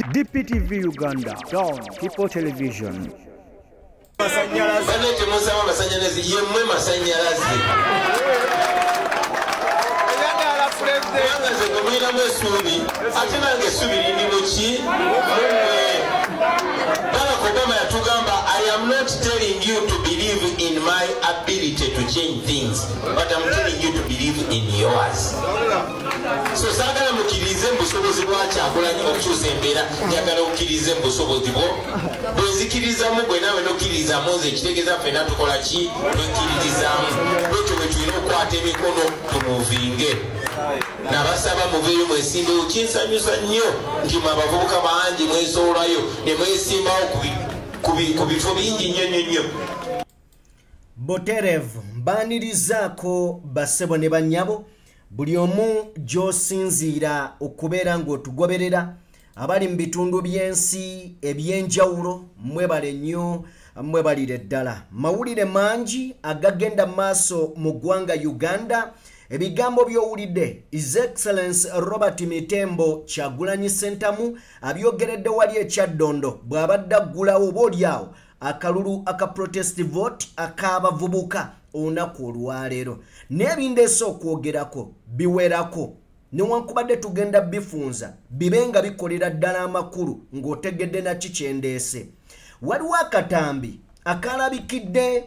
DPTV Uganda, Dawn People Television. Banete musaba masanyalazi yemwe masanyalazi. Yangaze kumira mwesubi ate nange subiri ndimo ki Barack Obama yatugamba I am not telling you to believe in my ability to change things, but I'm telling you to believe in yours. So sagala mukirize mbusobozi bwa Kyagulanyi okukyusa embeera njagala okirize mbusobozi bwo bwezikirizamu gwe nawe nokirizamu nze ekitegeeza ffenna tukola ki twekiririzaamu bwekyo bwe tulina okukwata emikono tumuvinge nabasaba muveeyo mwesimbewo kinsanyusa nnyo nti mwe abavubuka bangi mwesoolayo ne mwesimbawo ku bifo bingi nnyo. Boterev mbanirizaako bassebo ne bannyabo buli omu gy'osinziira okubeera ng'otugoberera abali mu bitundu by'ensi eby'enjawulo mwebale nnyo mwebalire ddala. Mawulire mangi agagenda maaso mu ggwanga Uganda. Ebigambo by'owulidde His Excellence Robert Mitembo Kyagulanyi Ssentamu abyogeredde wali e Kyaddondo bw'abadde aggulawo oboolyawo akalulu aka protest vote ak'abavubuka olunaku olwaleero. N'ebindeese okwogerako biwerako newankubadde tugenda bifunza bibe nga bikolera ddala amakulu ng'otegedde naki kyendeese. Waliwo akatambi akalabikidde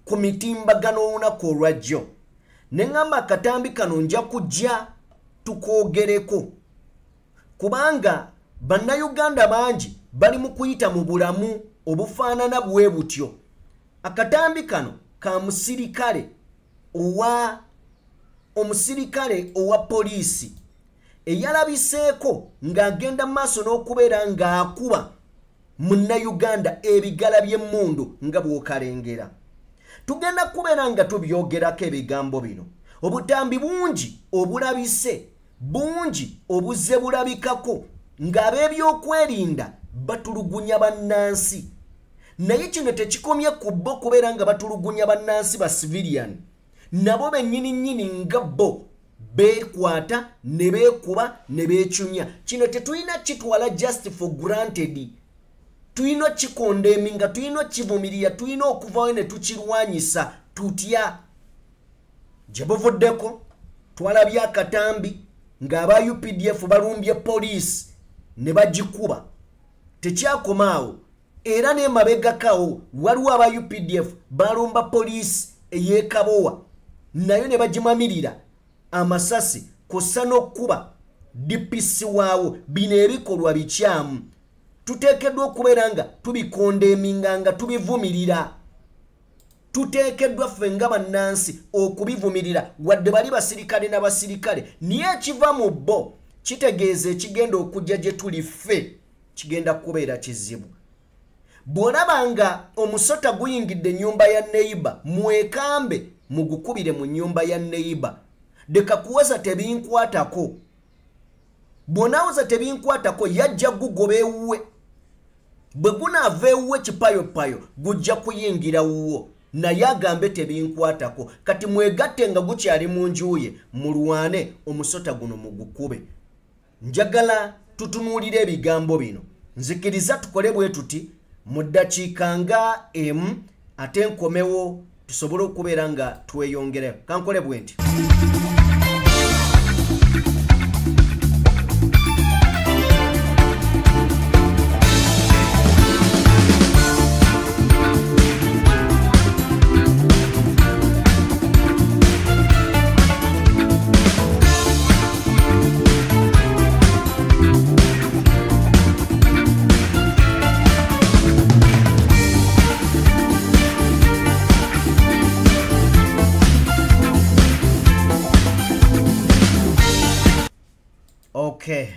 ku mitimbagano olunaku olwajjo. Nengamba akatambi kano nja kujja tukoogereko kubanga bannayuganda bangi bali mu kuyita mu bulamu obufaanana bwe butyo. Akatambi kano ka omusirikale owa poliisi eyalabiseeko ng'agenda mu maaso n'okubeera ng'akuba munnayuganda ebigala by'emmundu nga bw'okalengera. Tugenda kubeera nga tubyogerako ebigambo bino. Obutambi bungi obulabise, bungi obuzze bulabikako ng'ab'ebyokwerinda batulugunya bannansi. Naye kino tekikomye ku bo kubeera nga batulugunya bannansi ba civilian. Nabo bennyini nga bo beekwata ne beekuba ne beecunya. Kino tetulina kitwala just for granted. Tulina kikondeminga, tulina kivumirira, tulina okuvaayo ne tukirwanyisa tutya. Gye buvuddeko twalabye akatambi ng'aba UPDF balumbye poliisi ne bagikuba. Tekyakomaawo era n'emabegakawo waliwo aba UPDF balumba poliisi ey'Ekabowa nayo ne bagimamirira amasasi kw'ossa n'okkuba DPC waawo. Bino ebikolwa bikyamu. Tuteekeddwa okubeera nga tubikondeminga nga tubivumirira. Tuteekeddwa ffe nga bannansi okubivumirira wadde bali basirikale n'abasirikale. Niye ekiva mu bo kitegeeza ekigenda okujja gye tuli ffe kigenda kubeera kizibu. Bw'olaba nga omusota guyingidde ennyumba ya neighbor mwekambe mugukubire mu nnyumba ya neighbor. Deka kuweza tebinkwatako. Bw'onaawoza tebinkwatako yajja gugoba ewuwe. Bwe gunaava ewuwe kipayopayo gujja kuyingira wuwo naye agambe tebinkwatako. Kati mwegatte nga gukyali mu njuye mulwane omusota guno mugukube. Njagala tutunuulire ebigambo bino. Nzikiriza tukole bwe tuti mu ddakiika nga emu ate nkomewo tusobole okubeera nga tweyongereyo. Kankole bwe nti.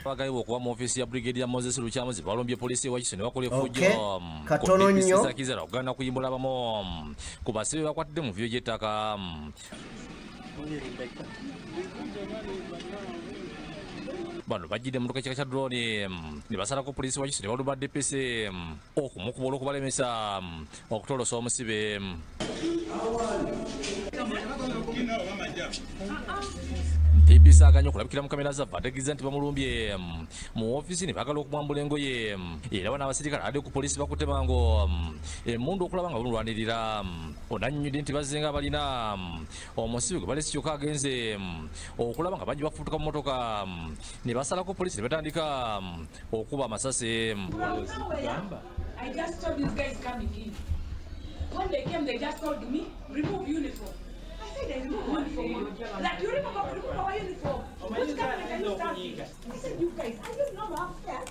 Bagaiwo okuva mu ofisi ya Brigadier Moses Luchamuzi balombye poliisi wa Kisene bakola effujjo katono nnyo sakizera ogana kuyimbula abamu ku basibe bakwatidde mu vyo gy'ettaka. Bano bajjidde mu kika kya drone ne basalako poliisi wa Kisene balumba DPC okumukuba olw'okubalemesa okutolosa omusibe. TPC aganye okulabikira mu kamera za bategeeza nti bamulumbye mu ofisi ne baagala okumwambula engoye era n'abasirikale adde ku polisi bakutte mango emmundu okulaba nga balulwanirira onannyonnyodde nti bazzenga balina omusibe gwe balesi kyokka agenze okulaba nga bajja bafutuka mu motoka ne basalako polisi ne batandika okuba amasase. I just saw these guys coming in. When they came, they just told me, remove uniform. I said, I remove uniform. Like, you remove our uniform. Which camera can you stand in? I said, you guys, are you not upstairs?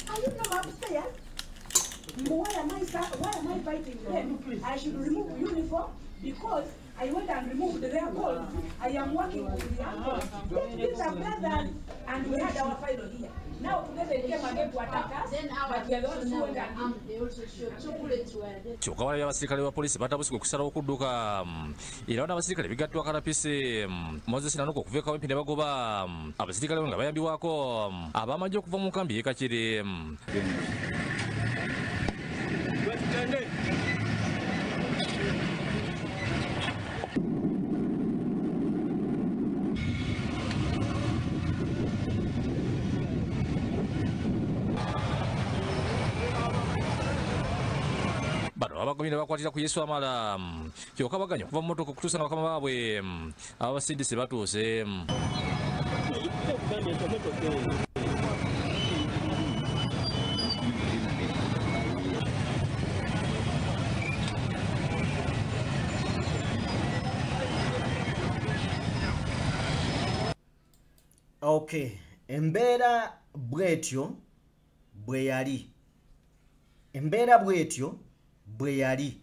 Are you not upstairs? Why am I fighting them? I should remove uniform because I went and removed their clothes. I am working with the uncles. These are brothers, and we had our final here. Now together they came again to attack us, but we are the ones who went and kyokka walayo abasirikale ba polisi batabusibwa okusalawo okudduka era n'abasirikale bigattwa kalapisi Moses Nanuko okuva ekawempi ne bagoba abasirikale nga bayambibwako ab'amagye okuva mu nkambi y'e Kakiri. Abagomyi ne bakwatira ku Yesu amala kyokka baganya okuva mu motoka okutuusa nga bakama baabwe abasindise batuuse. Okay, embeera bwetyo bwe yali. Embeera bwetyo bwe yali.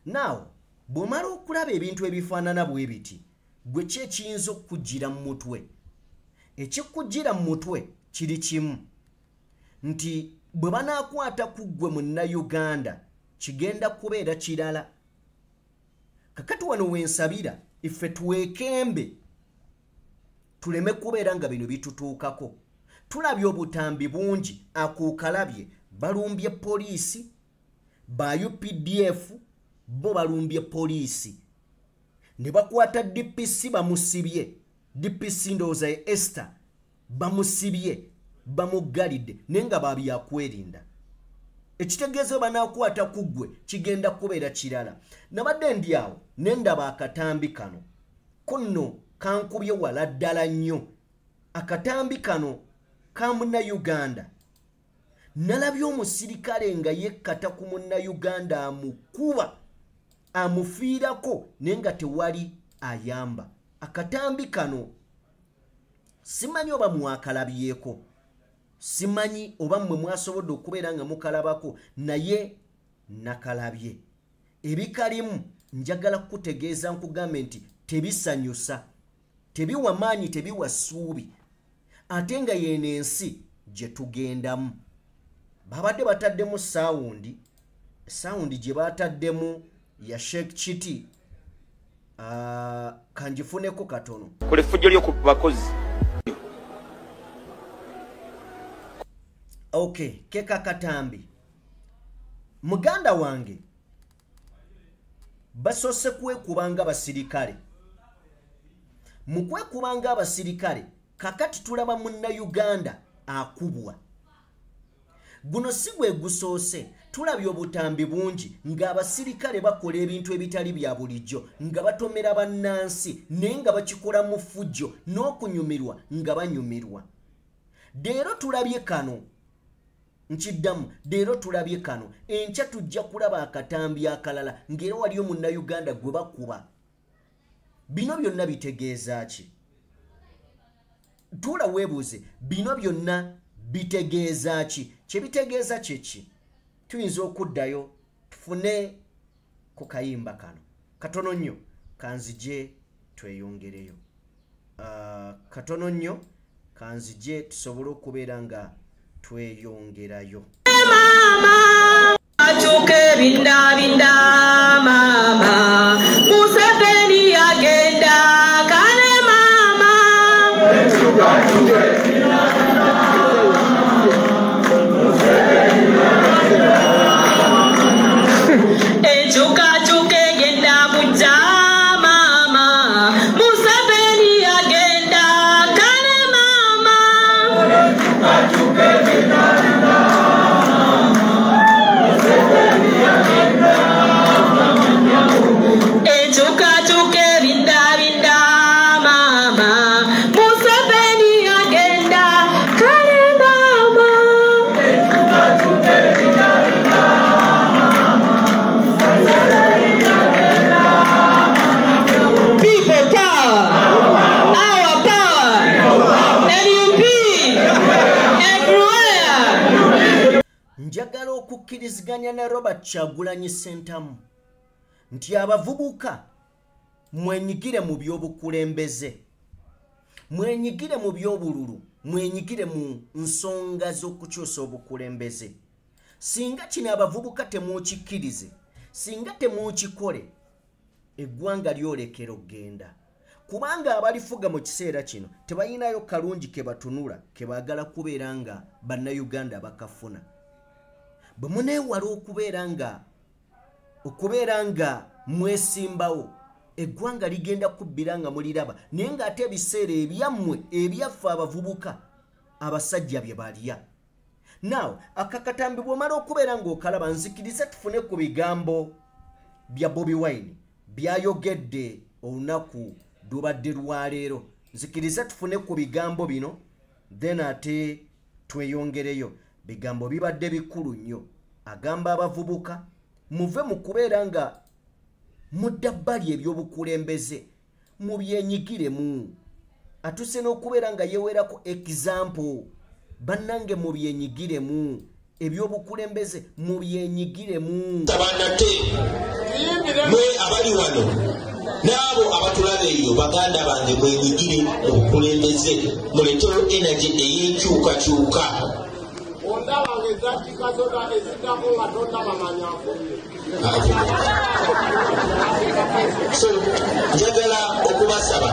Now, bw'omala okulaba ebintu ebifaanana bwe biti, gwe ki ekiyinza okukujjira mu mutwe? Ekikujjira mu mutwe kiri kimu, nti bwe banaakwata ku ggwe Munnayuganda kigenda kubeera kirala. Kakati wano wensabira iffe tuweekembe tuleme kubeera nga bino bitutuukako. Tulabye obutambi bungi, akuukalabye balumbye poliisi, ba UPDF bo balumbye poliisi ne bakwata DPC bamusibye. DPC ndowooza ye Esther bamusibye bamugalidde naye nga babyakwerinda. Ekitegeezo banaakwata ku ggwe kigenda kubeera kirala. Nabadde ndi awo ne ndaba akatambi kano kunno kankubye wala ddala nnyo. Akatambi kano ka Munnayuganda. Nalabye omusirikale nga yekkata ku Munnayuganda amukuba amufiirako naye nga tewali ayamba. Akatambi kano simanyi oba mwakalabyeko, simanyi oba mmwe mwasobodde okubeera nga mukalabako, naye nakalabye. Ebikalimu njagala kukutegeeza nkugambe nti tebisanyusa, tebiwa maanyi, tebiwa ssuubi, ate nga yeeno ensi gye tugendamu. Babadde bataddemu sawundi gye bataddemu ya Sheikh Chiti. Kanjifuneko katono. Kule fujjo lyoku bakozi. Okay, keka katambi. Muganda wange basose kwekubanga basirikale. Mukwekubanga abasirikale kakati tulaba Munnayuganda akubwa. Guno si gwe gusoose. Tulabye obutambi bungi ng'abasirikale bakola ebintu ebitali bya bulijjo, nga batomera bannansi naye nga bakikola mu ffujjo n'okunyumirwa nga banyumirwa. Leero tulabye kano, nkiddamu, leero tulabye kano, enkya tujja kulaba akatambi akalala ng'era waliyo Munnayuganda gwe bakuba. Bino byonna bitegeeza ki? Tuula weebuuze, bino byonna bitegeeza ki? Kye bitegeeza ki? Tuyinza okuddayo tufune ku kayimba kano katono nnyo kanzije tweyongereyo. Katono nnyo kanzije tusobole okubeera nga tweyongerayo. Mama achuke binda binda mama Museveni agenda kale mama Echuka chuke genda buja mama Museveni nkwataganya ne Robert Kyagulanyi Ssentamu nti abavubuka mwenyigire mu by'obukulembeze, mwenyigire mu by'obululu, mwenyigire mu nsonga z'okukyusa obukulembeze. Singa kino abavubuka temukikkirize, singa temukikole, eggwanga lyolekera okgenda. Kubanga abalifuga mu kiseera kino tebalinayo kalungi ke batunula ke baagala kubeera nga bannayuganda bakafuna. Bwe muneewala okubeera nga mwesimbawo, eggwanga ligenda kubbira nga muliraba, naye ng'ate ebiseera ebyammwe ebyaffe abavubuka abasajja bye balya. Now akakatambi bw'omala okubeera ng'okalaba, nzikiriza tufune ku bigambo bya Bobi Wine byayogedde olunaku lubadde lwaleero. Nzikiriza tufune ku bigambo bino, then ate tweyongereyo. Bigambo bibadde bikulu nnyo. Agamba abavubuka muve mu kubeera nga mudda bbali eby'obukulembeze, mu byenyigiremu. Atuse n'okubeera nga yeweerako example. Bannange mu byenyigiremu, eby'obukulembeze mu byenyigiremu. Tabanate mwe abali wano n'abo abatulaba eyo baganda bange mwenyigire mu bukulembeze, muletewo energy ey'enkyukakyuka. So njagala okubasaba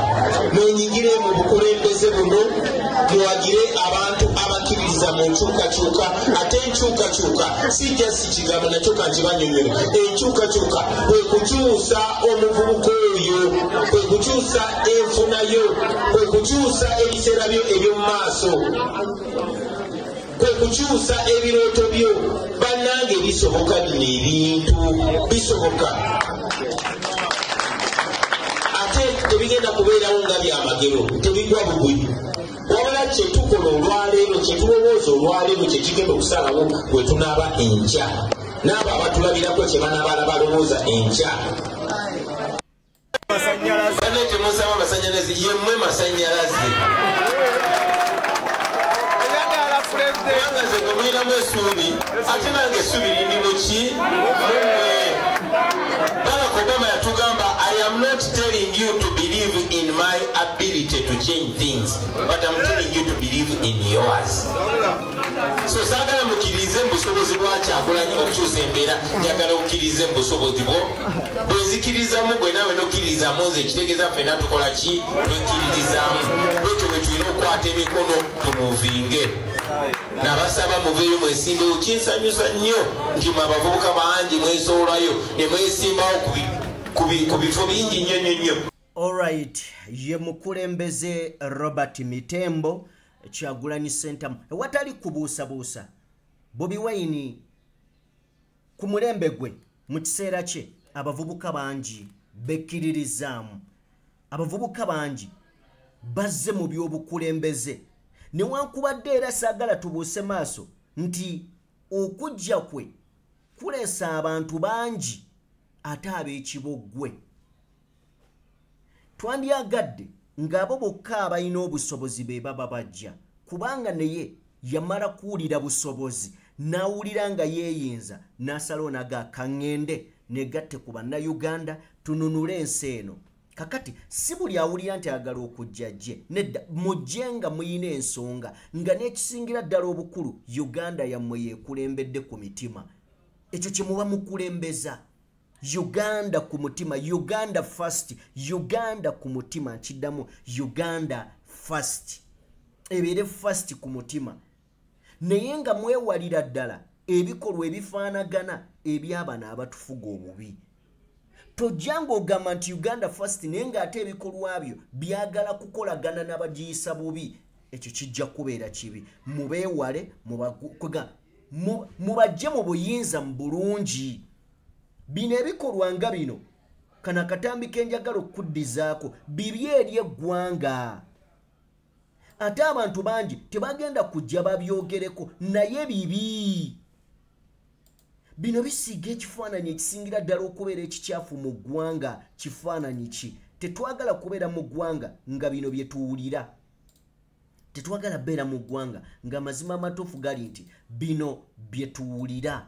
mwenyigire mu bukulembeze buno, muwagire abantu abakkiririza mu nkyukakyuka. Ate enkyukakyuka si just kigambo nakyo kankibanyonyole. Enkyukakyuka kwe kukyusa omuvubuka oyo, kwe kukyusa enfuna yo, kwe kukyusa ebiseera byo eby'omu maaso, kwe kukyusa ebirooto byo. Bannange bisoboka, bino ebintu bisoboka. Ate tebigenda kubeerawo nga byamagero, tebigwa bugwi. Wabula kyetukola olwaleero, kyetulowooza olwaleero, kyekigenda okusalawo bwe tunaaba enkya. N'abo abatulabirako kye banaabala balowooza enkya. Bane temusaba amasannyalaze, yemmwe masannyalaze. Kubanga nze gwe mwiramu essuubi, ate nange essuubi lindi mu ki? Barack Obama yatugamba, I am not telling you to believe in my ability to change things, but I'm telling you to believe in yours. So saagala mukkirize mu busobozi bwa Kyagulanyi okukyusa embeera, njagala okkirize mu busobozi bwo. Bwe nzikirizamu gwe naawe n'okkiririzaamu, nze ekitegeeza ffenna tukola ki? Twekkiririzaamu. Bwekyo bwe tulina okukwata emikono tumuvinge. Nabasaba muveeyo mwesimbewo. Kinsanyusa nnyo nti mwe abavubuka bangi mwesoolayo ne mwesimbawo ku bifo bingi nnyo nnyo nnyo. Alright, ye mukulembeze Robert Mitembo Kyagulanyi Ssentamu. Ewatali kubuusabuusa, Bobi Wine ku mulembe gwe mu kiseera kye abavubuka bangi bekkiririzaamu, abavubuka bangi bazze mu by'obukulembeze. Newankubadde era saagala tubuuse maaso nti okujja kwe kuleesa abantu bangi ate ab'ekiboggwe. Twandyagadde ng'abo bokka abalina obusobozi be baba bajja, kubanga naye yamala kuwulira busobozi n'awulira nga yeeyinza n'asalawo naga kaŋŋende negatte ku bannayuganda tununule ensi eno. Kakati si buli awulira nti agala okujja jje, nedda mujje nga muyina ensonga, nga n'ekisingira ddala obukulu Uganda yammwe yeekulembedde ku mitima. Ekyo kye muba mukulembeza. Uganda ku mutima, Uganda first, Uganda ku mutima, nkiddamu Uganda first. Ebeere first ku mutima. Naye nga mwewalira ddala ebikolwa ebifaanagana eby'abano abatufuga obubi. Tojjanga ogamba nti Uganda first naye ng'ate ebikolwa byo byagala kukolagana n'abagiyisa bubi. Ekyo kijja kubeera kibi. Mubeewale, mubajje mu buyinza mu bulungi. Bino ebikolwa nga bino, kana katambi kenjagala okuddizaako, bibi eri eggwanga. Ate abantu bangi tebagenda kujja babyogereko, naye bibi. Bino bisiiga ekifaananyi ekisingira ddala okubeera ekikyafu mu ggwanga. Kifaananyi ki? Tetwagala kubeera mu ggwanga nga bino bye tuwulira. Tetwagala beera mu ggwanga nga mazima amatuufu gali nti bino bye tuwulira.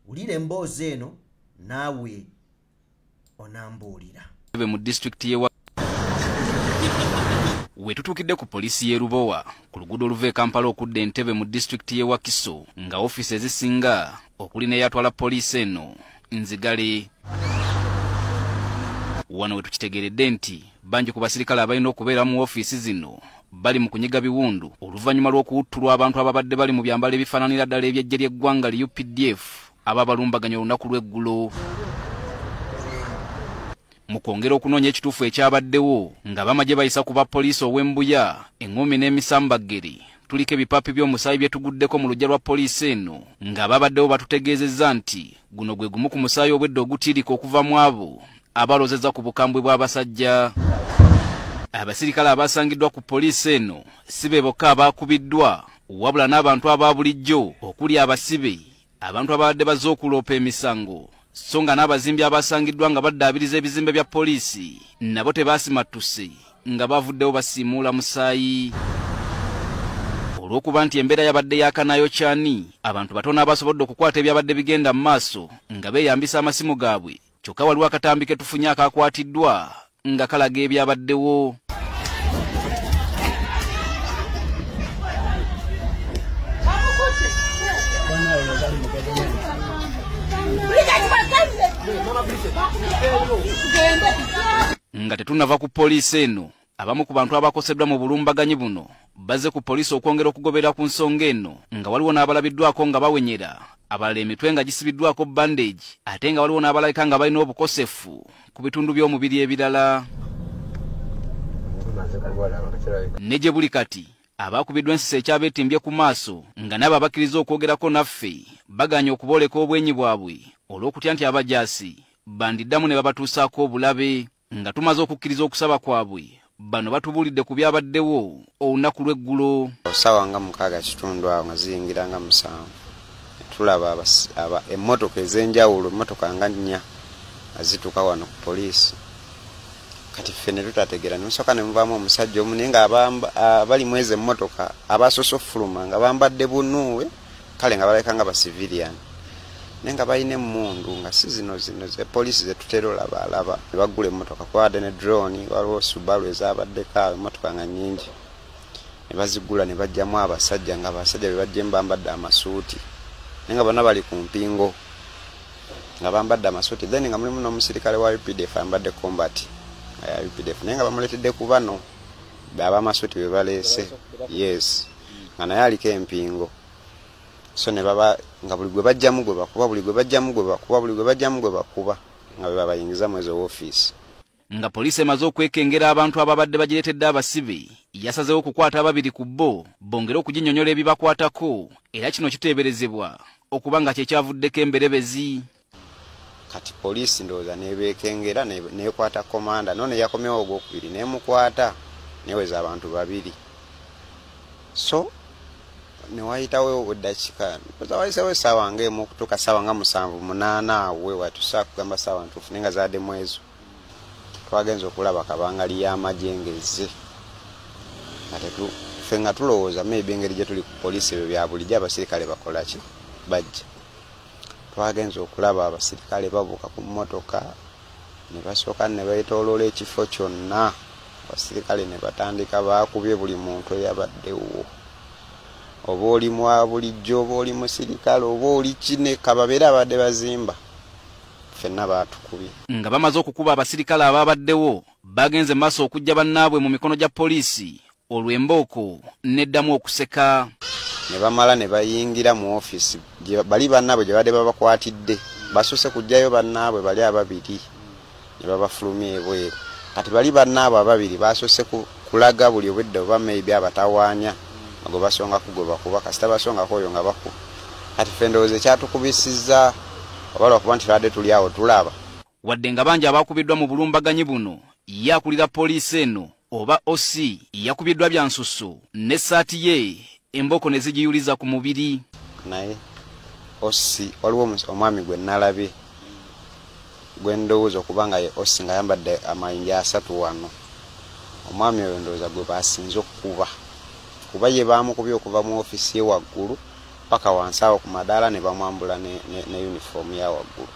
wulira emboozi eno naawe onambuulira. Mu district yewa wetutukidde ku polisi ye Lubowa ku luguudo oluva e Kampala okudda Entebbe mu district ye Wakiso nga office ezisinga okuli n'eyatwala polisi eno nzigale. Wano wetukitegeredde nti bangi ku basirikale abalina okubeera mu office zino bali mu kunyiga biwundu oluvannyuma lw'okuwuttulwa abantu ababadde bali mu byambalo ebifaananira ddala ebyejje ly'eggwanga li UPDF ababalumbaganya olunaku lw'eggulo. Mu kwongera okunoonya ekituufu ekyabaddewo nga bamagye bayisa ku bapoliisi ow'embuya eŋŋoomi n'emisambageri tuliko ebipaapi by'omusaayi bye tuguddeko mu luggya lwa poliisi eno nga babaddewo batutegeezezza nti guno gwe gumu ku musaayi obwedde ogutiirika okuva mu abo abalozezza ku bukambwe bw'abasajja. Abasirikale abasangiddwa ku poliisi eno si be bokka abaakubiddwa wabula n'abantu aba bulijjo okuli abasibe, abantu abadde bazze okuloopa emisango, so nga n'abazimbi abasangiddwa nga baddaabiriza ebizimbe bya poliisi nabo tebaasimattuse nga bavuddewo basiimuula musaayi. Olw'okuba nti embeera yabadde yaakanayo kyani, abantu batono abasobodde okukwata ebyabadde bigenda mu maaso nga beeyambisa amasimu gaabwe, kyokka waliwo akatambi ke tufunye akakwatiddwa nga kalaga ebyabaddewo. Nga tetunava ku poliisi eno, abamu ku bantu abakoseddwa mu bulumbaganyi buno bazze ku poliisi okwongera okugobera ku nsonga eno nga waliwo n'abalabiddwako nga bawenyera, abalala emitwe nga gisibiddwako bandage, ate nga waliwo n'abalabika nga balina obukosefu ku bitundu by'omubiri ebirala. Ne gye buli kati abakubiddwa ensisa ekyabeetimbye ku maaso nga nabo abakkiriza okwogerako naffe baganya okubooleka obwenyi bwabwe olw'okutya nti abajaasi bandiddamu ne babatuusaako obulabe. Nga tumaze okukkiriza okusaba kwabwe, bano batubuulidde ku byabaddewo olunaku lw'eggulo. Sawa nga 6 awo nga ziyingira nga 7 tulaba emmotoka ez'enjawulo, emmotoka nga 4 azituuka wano ku poliisi. Kati ffe ne tutategeera, nemusooka ne muvaamu omusajja omu naye nga abali mu ezo emmotoka abasosofuluma nga bambadde bunuuwe, kale nga balabika nga basivilian naye nga balina emmundu nga si zino zepoliisi zetutera olaba ne baggula emmotoka kwadde ne drone, waliwo Subaru ezabaddeko awo emmotoka nga nnyingi ne bazigula ne bajjamu abasajja nga abasajja be bajje bambadde amasuuti naye nga bonna bali ku mpingo nga bambadde amasuuti, then nga mulimu n'omusirikale wa UPDF ambadde combat ya UPDF naye nga bamuletedde ku bano ab'amasuuti be baleese, yes, nga naye aliko empingo. So ne baba nga buli gwe bajjamu gwe bakuba, buli gwe bajjamu gwe bakuba, buli gwe bajjamu gwe bakuba nga bwe babayingiza mu ezo office. Nga poliisi emaze okwekengera abantu ababadde bagiretedde abasibe, yasazeewo okukwata ababiri ku bo bongere okuginnyonnyola ebibakwatako, era kino kiteeberezebwa okuba nga kyekyavuddeko emberebezi. Kati poliisi ndowooza nebeekengera nekwata komanda none yakomyewo ogwokubiri nemukwata neweza abantu 2. So newayitawo eddakiika wayisewo essaawa ng'emu okutuuka ssaawa nga 7-8 awe watusaa kugamba ssaawa ntuufu naye nga zaddemu ezo twagenza okulaba kabangali y'amagye ngezze ate ffe nga tulowooza maybe engeri gye tuli ku poliisi ebyo bya bulijjo abasirikale bakola ki bajja. Twagenza okulaba abasirikale babuuka ku mmotoka ne basooka ne beetooloola ekifo kyonna, abasirikale ne batandika baakubye buli muntu eyabaddewo, oba oli mwa bulijjo, oba oli musirikale, oba oli kine, kababeere abadde bazimba ffenna baatukubye. Nga bamaze okukuba abasirikale ababaddewo bagenze maaso okujja bannaabwe mu mikono gya poliisi olw'embooko neddamu okuseka. Ne bamala ne bayingira mu office bali bannaabwe gye badde babakwatidde, basose kujjayo bannaabwe bali 2 ne babafulumya ebweru. Kati bali bannaabwe 2 basose kulaga buli obwedde oba maybe abatawaanya ngo basonga kugoba kuba kasita basonga koyo nga baku. Kati ffe ndowooza kyatukubisizza obalwa kuba nti twadde tuli awo tulaba. Wadde nga bangi abakubiddwa mu bulumbaganyi buno, yakulira poliisi eno oba OC yakubiddwa bya nsusu n'essaati ye emboko ne zigiyuliza ku mubiri. Naye OC waliwo omwami gwe nalabye gwe ndowooza okuba nga ye OC nga yambadde amayinja 3 wano. Omwami oyo ndowooza gwe basinze okukuba kuba ye baamukubye okuva mu ofisi ye waggulu paka wansi awo ku madaala ne bamwambula ne uniform ya waggulu.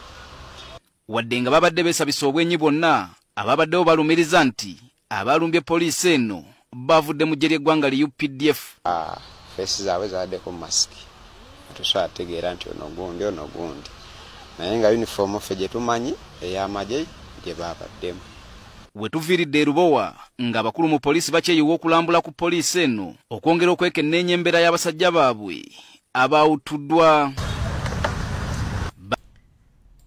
Wadde nga babadde beesabisa obwenyi bwonna, ababaddewo balumiriza nti abalumbye poliisi eno bavudde mu ggye ly'eggwanga li UPDF. Feesi zaabwe zabaddeko masiki. Tusobola tegeera nti ono gundi. Naye nga uniform ffe gye tumanyi ey'amagye gye baabaddemu. We tuviiridde e Lubowa ng'abakulu mu poliisi bakyeyiwa okulambula ku poliisi eno okwongera okwekenneenya embeera y'abasajja baabwe abaawutuddwa.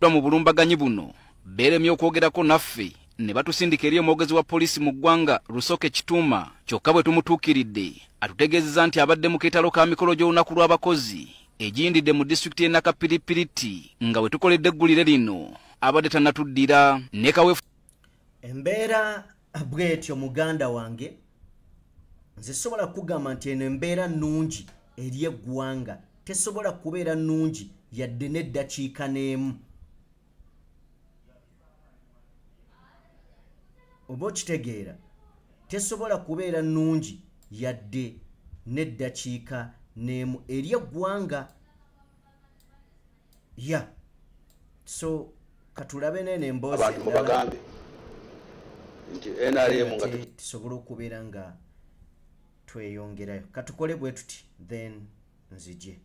Mu bulumbaganyi buno beeremye okwogerako naffe ne batusindika eri omwogezi wa poliisi mu ggwanga Lusoke Kituuma, kyokka bwe tumutuukiridde atutegeezezza nti abadde mu keetalo ka mikolo gy'olunaku lw'abakozi egiyindidde mu disitulikiti y'e Nakapiripiriti nga we tukoledde eggulire lino abadde tannatuddira ne kaweefu. Embeera bw'etyo muganda wange, nze sobola kugamba nti eno embeera nnungi eri eggwanga tesobola kubeera nnungi yadde n'eddakiika n'emu. Oba okitegeera, tesobola kubeera nnungi yadde n'eddakiika n'emu eri eggwanga. Ya so katulabe nene emboozi bagambe nti NRM nga tusobola okubeera nga tweyongerayo. Katukole bwe tuti then nzije.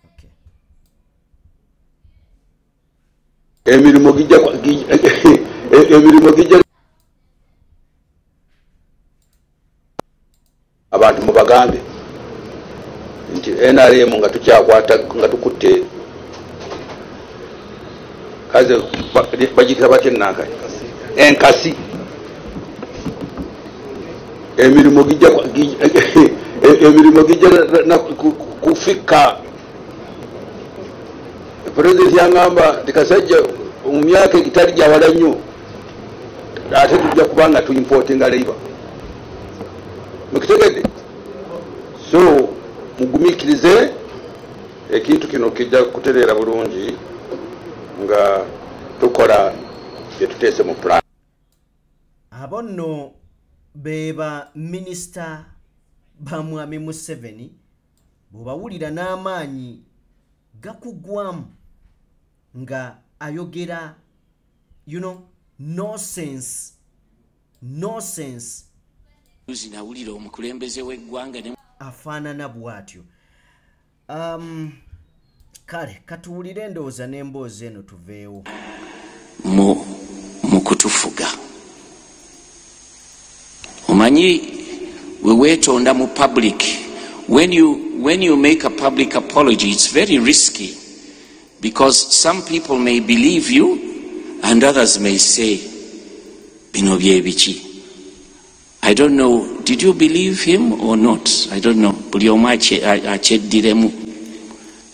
Okay. Emirimu gijja abantu mubagambe nti NRM nga tukyakwata nga tukutte kaze bagikira batye nanka enkasi. Emirimu gijja kufika. President yangamba tikasajja mu myaka egitali gyawala nnyo ate tujja kubanga tuimportinga labor. Mukitegedde? So mugumikirize ekintu kino kijja kutereera bulungi nga tukola bye tuteese mu plan. Abo nno beba minisita bamwami Museveni bw'obawulira n'amaanyi gakugwamu nga ayogera nonsense. Zinawulira omukulembeze w'eggwanga ne afaanana bw'atyo. Kale katuwulire endowooza n'emboozi eno tuveewo. mu kutufuga. Omanyi we weetonda mu public. When you make a public apology, it's very risky because some people may believe you and others may say, bino bye biki. I don't know, did you believe him or not? I don't know. Buli omu akyeddiremu.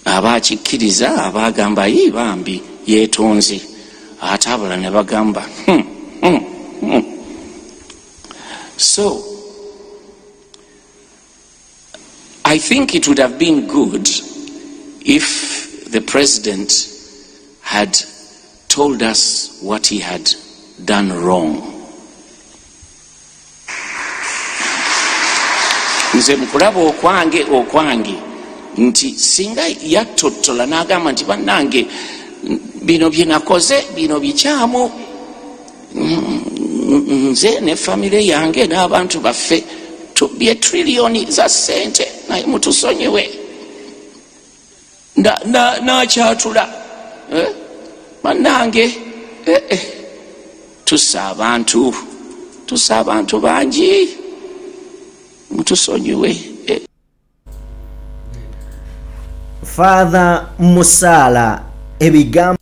Aba akikkiriza abagamba ye bambi yeetonze ate abalala ne bagamba So I think it would have been good if the president had told us what he had done wrong. Nze mukulaba okwange nti singa yatottola n'agamba nti bannange bino bye nakoze bino bikyamu, nze ne famire yange n'abantu baffe tubye trillioni za ssente naye mutusonyiwe n'akyatula bannange tussa abantu bangi mutusonyiwe. Father Musala ebigambo